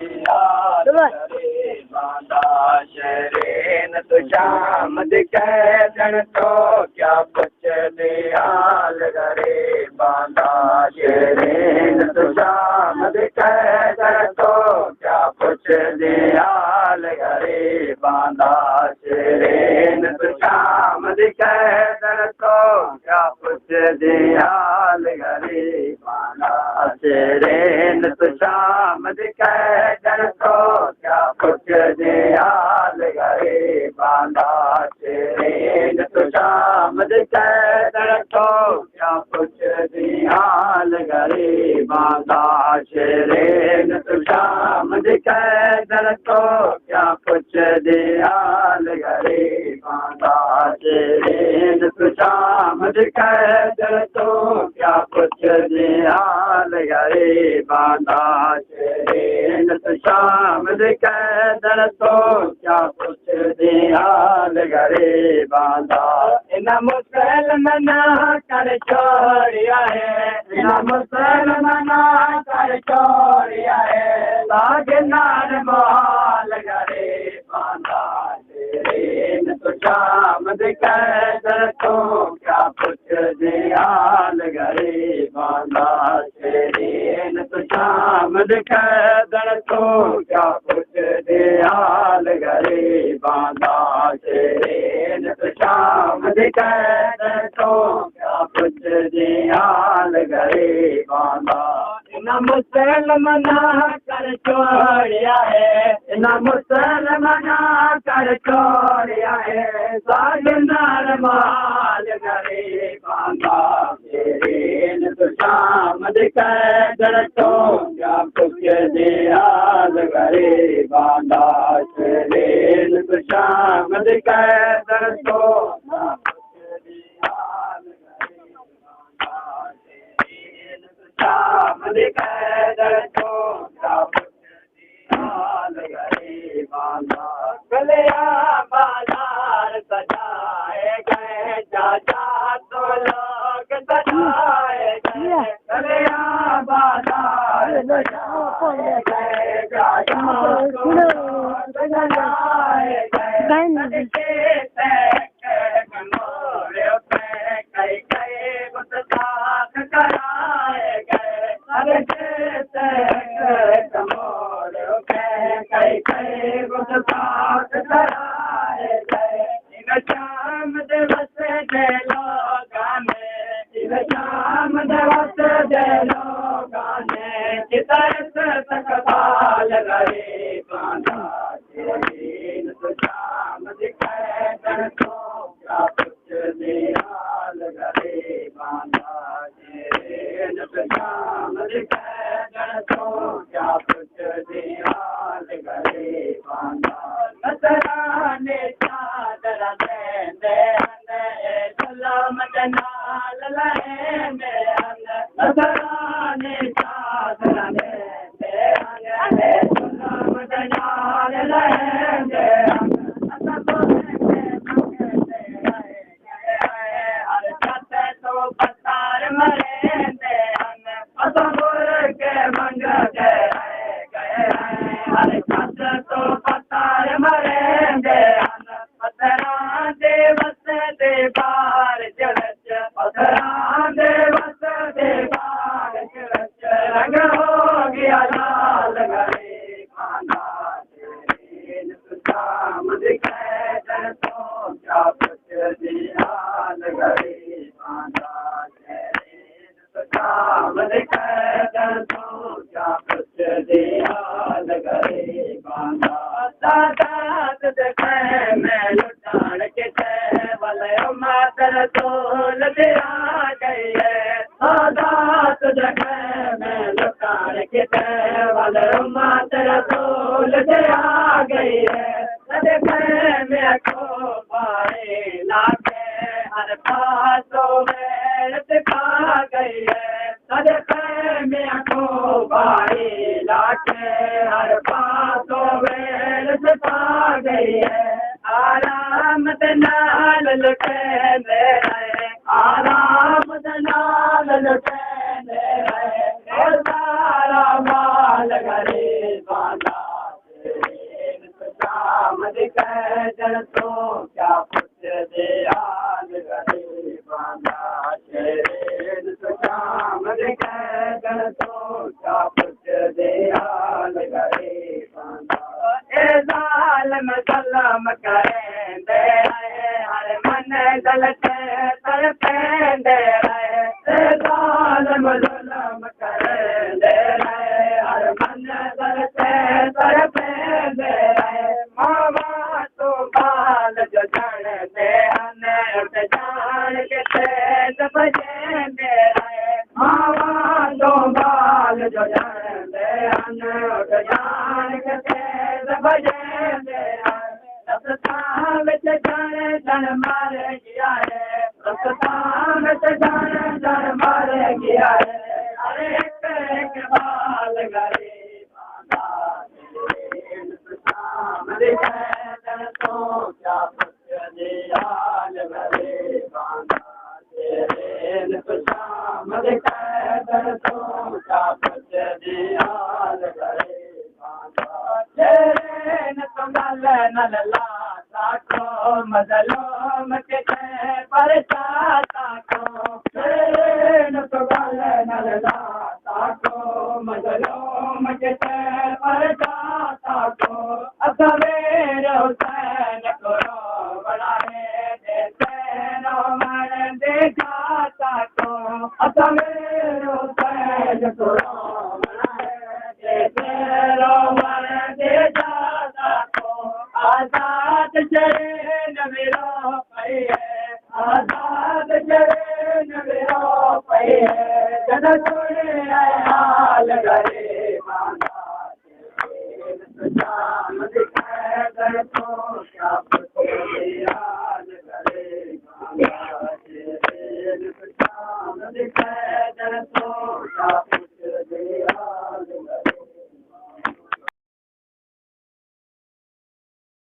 याद करे बांदा शरीन तू शामद कहन तो क्या कुछ दियाल करे बांदा शरीन तू शामद कहन तो क्या कुछ दियाल करे बांदा शरीन तू शामद कहन तो क्या कुछ दियाल करे बांदा शरीन तू शामद कहन तो क्या कुछ दियाल करे बांदा शरीन तू शामद कहन तो क्या कुछ दियाल करे बांदा शरीन तू शामद कहन तो क्या कुछ दियाल करे बांदा शरीन तू शामद कहन तो क्या कुछ दियाल करे बांदा शरीन तू शामद कहन तो क्या कुछ दियाल करे बांदा इन मुसलमाना कर छोड़िया है इन मुसलमाना कर छोड़िया है लाग नार माल करे बांदा शरीन तू शामद कहन तो क्या कुछ दियाल करे बांदा शरीन तू शामद कहन तो क्या कुछ दियाल करे बांदा शरीन तू शामद कहन तो क्या कुछ दियाल करे बांदा इन मुसलमाना कर छोड़िया है इन मुसलमाना कर छोड़िया है साजनार माल करे बांदा शरीन तू शामद कहन तो क्या कुछ दियाल करे बांदा शरीन तू शामद कहन तो क्या कुछ दियाल शामद कहन तो क्या कुछ दियाल करे बांदा गलिया बाजार सजाए गए चाचा तो लोग सजाए गए गलिया बाजार सजाए गए चाचा तो लोग सजाए गए कई कई गुस्ताख कराए गए कई कई गुस्ताख कराए गए इन शाम दिवस दे लोगाने इन शाम दिवस दे लोगाने कितरस तक बाल करे बांदा शरीन तू शामद कहन तो क्या कुछ दियाल करे बांदा शरीन तू शामद कहन तो क्या कुछ दियाल करे बांदा नजराने चादर देंदे सलाम जनाल लेंदे नजराने चादर देंदे सलाम जनाल लेंदे हर छत तो पतार मरेंदे असबुर के मंग गए हर छत तो पतार मरेंदे पत्थरां दे वस दे बार चरच पत्थरां दे वस दे बार चरच रंग हो गया लाल गरे बांदा शरीन तू शामद कहन तो क्या कुछ दियाल करे बांदा शरीन तू शामद कहन तो क्या कुछ दियाल करे बांदा सादात देखे मैं लुटान के वल मातर तोल दे आ गई है सादात देखे मैं लुटान के वल मातर तोल दे आ गई है देखे मैं को पाए लागे हर पासों में दिखा गई है देखे मैं को पाए लागे हर पासों में दिखा गई है आराम नाल लुटे रहे आराम नाल लुटे रहे सारा माल घरे बांधा गलते तर पेंदे रहे ज़ालिम ज़ुल्म करंदे रहे हर मन गलते तर पेंदे रहे मावा तो बाल जो जानते हने उठ जान के तेज बजेंदे रहे मावा तो बाल जो जानते हने उठ जान के तेज बजेंदे रहे रस्ता में जाने जन मारे गया है रस्ता में जाने जन मारे गया है अरे एक बाल गरीब जन तो क्या पुत्र दियाल गरीब शाम जन तो क्या पुत्र दियाल गरीब नल लाता मजलूम के पर चाहता को नल लाता मजलूम के पर चाहता को असवेर हुसैन को बनाए देते रोमन दिखाता को असवेर हुसैन को बनाए देते रोमन दिखाता को आजाद शरीन मेरा पै है आजाद शरीन मेरा पै है जन सुने हाल गरीब शाम दिखाए कर तो क्या याद करे शाम दिखाए कर तो क्या